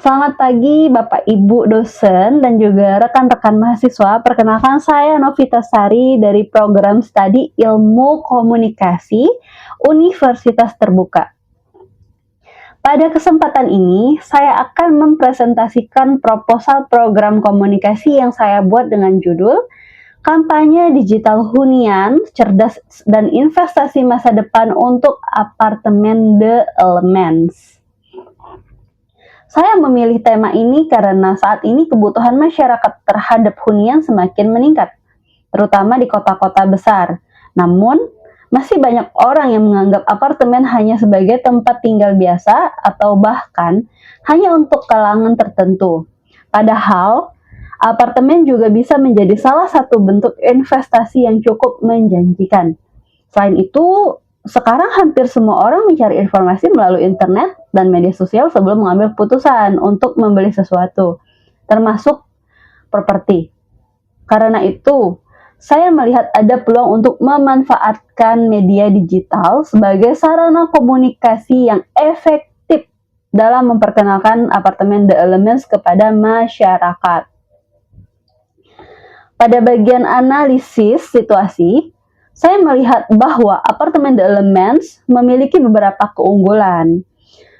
Selamat pagi Bapak Ibu dosen dan juga rekan-rekan mahasiswa. Perkenalkan saya Novita Sari dari program studi Ilmu Komunikasi Universitas Terbuka. Pada kesempatan ini, saya akan mempresentasikan proposal program komunikasi yang saya buat dengan judul Kampanye Digital Hunian, Cerdas dan Investasi Masa Depan untuk Apartemen The Elements. Saya memilih tema ini karena saat ini kebutuhan masyarakat terhadap hunian semakin meningkat, terutama di kota-kota besar. Namun, masih banyak orang yang menganggap apartemen hanya sebagai tempat tinggal biasa atau bahkan hanya untuk kalangan tertentu. Padahal, apartemen juga bisa menjadi salah satu bentuk investasi yang cukup menjanjikan. Selain itu, sekarang hampir semua orang mencari informasi melalui internet dan media sosial sebelum mengambil keputusan untuk membeli sesuatu, termasuk properti. Karena itu, saya melihat ada peluang untuk memanfaatkan media digital sebagai sarana komunikasi yang efektif dalam memperkenalkan apartemen The Elements kepada masyarakat. Pada bagian analisis situasi, saya melihat bahwa apartemen The Elements memiliki beberapa keunggulan,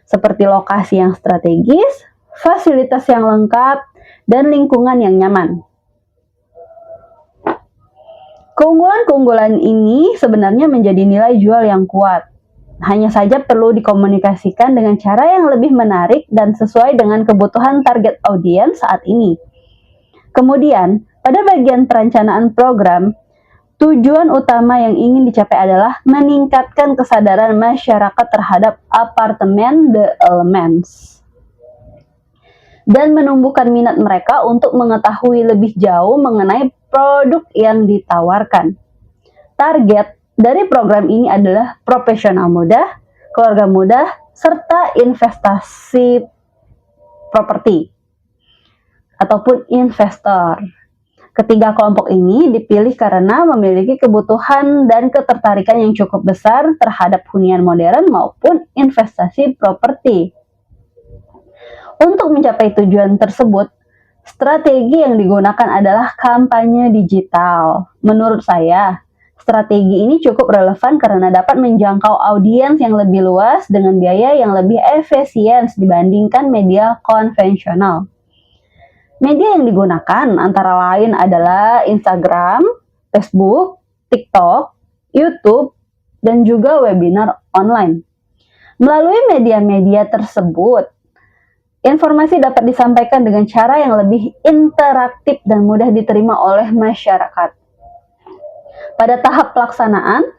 seperti lokasi yang strategis, fasilitas yang lengkap, dan lingkungan yang nyaman. Keunggulan-keunggulan ini sebenarnya menjadi nilai jual yang kuat. Hanya saja perlu dikomunikasikan dengan cara yang lebih menarik dan sesuai dengan kebutuhan target audiens saat ini. Kemudian, pada bagian perencanaan program, tujuan utama yang ingin dicapai adalah meningkatkan kesadaran masyarakat terhadap apartemen The Elements dan menumbuhkan minat mereka untuk mengetahui lebih jauh mengenai produk yang ditawarkan. Target dari program ini adalah profesional muda, keluarga muda, serta investasi properti ataupun investor. Ketiga kelompok ini dipilih karena memiliki kebutuhan dan ketertarikan yang cukup besar terhadap hunian modern maupun investasi properti. Untuk mencapai tujuan tersebut, strategi yang digunakan adalah kampanye digital. Menurut saya, strategi ini cukup relevan karena dapat menjangkau audiens yang lebih luas dengan biaya yang lebih efisien dibandingkan media konvensional. Media yang digunakan antara lain adalah Instagram, Facebook, TikTok, YouTube, dan juga webinar online. Melalui media-media tersebut, informasi dapat disampaikan dengan cara yang lebih interaktif dan mudah diterima oleh masyarakat. Pada tahap pelaksanaan,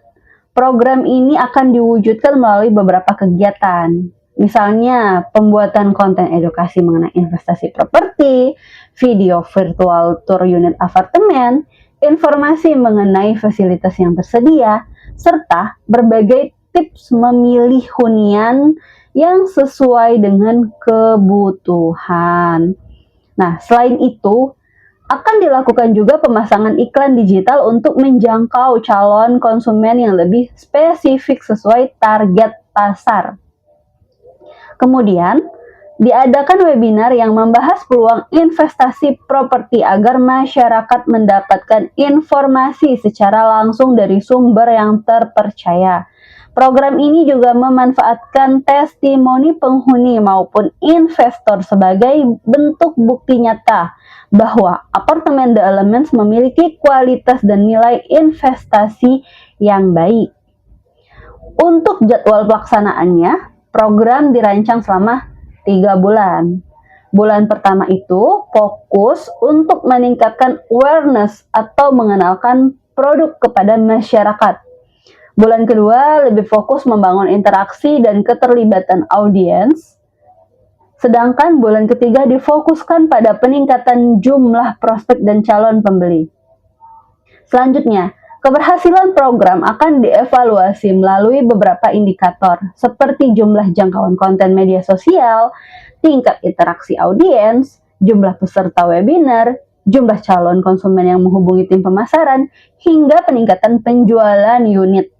program ini akan diwujudkan melalui beberapa kegiatan. Misalnya, pembuatan konten edukasi mengenai investasi properti, video virtual tour unit apartemen, informasi mengenai fasilitas yang tersedia, serta berbagai tips memilih hunian yang sesuai dengan kebutuhan. Nah, selain itu, akan dilakukan juga pemasangan iklan digital untuk menjangkau calon konsumen yang lebih spesifik sesuai target pasar. Kemudian, diadakan webinar yang membahas peluang investasi properti agar masyarakat mendapatkan informasi secara langsung dari sumber yang terpercaya. Program ini juga memanfaatkan testimoni penghuni maupun investor sebagai bentuk bukti nyata bahwa apartemen The Elements memiliki kualitas dan nilai investasi yang baik. Untuk jadwal pelaksanaannya, program dirancang selama 3 bulan. Bulan pertama itu fokus untuk meningkatkan awareness atau mengenalkan produk kepada masyarakat. Bulan kedua lebih fokus membangun interaksi dan keterlibatan audiens. Sedangkan bulan ketiga difokuskan pada peningkatan jumlah prospek dan calon pembeli. Selanjutnya, keberhasilan program akan dievaluasi melalui beberapa indikator, seperti jumlah jangkauan konten media sosial, tingkat interaksi audiens, jumlah peserta webinar, jumlah calon konsumen yang menghubungi tim pemasaran, hingga peningkatan penjualan unit.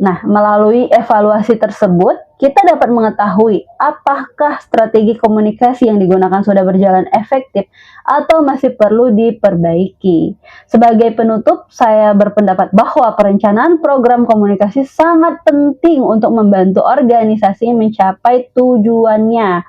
Nah, melalui evaluasi tersebut, kita dapat mengetahui apakah strategi komunikasi yang digunakan sudah berjalan efektif atau masih perlu diperbaiki. Sebagai penutup, saya berpendapat bahwa perencanaan program komunikasi sangat penting untuk membantu organisasi mencapai tujuannya.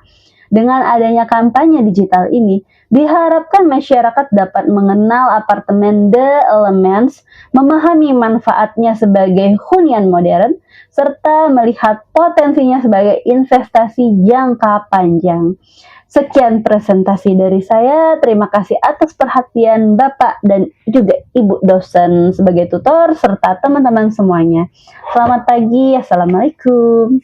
Dengan adanya kampanye digital ini, diharapkan masyarakat dapat mengenal apartemen The Elements, memahami manfaatnya sebagai hunian modern, serta melihat potensinya sebagai investasi jangka panjang. Sekian presentasi dari saya. Terima kasih atas perhatian Bapak dan juga Ibu dosen sebagai tutor serta teman-teman semuanya. Selamat pagi. Assalamualaikum.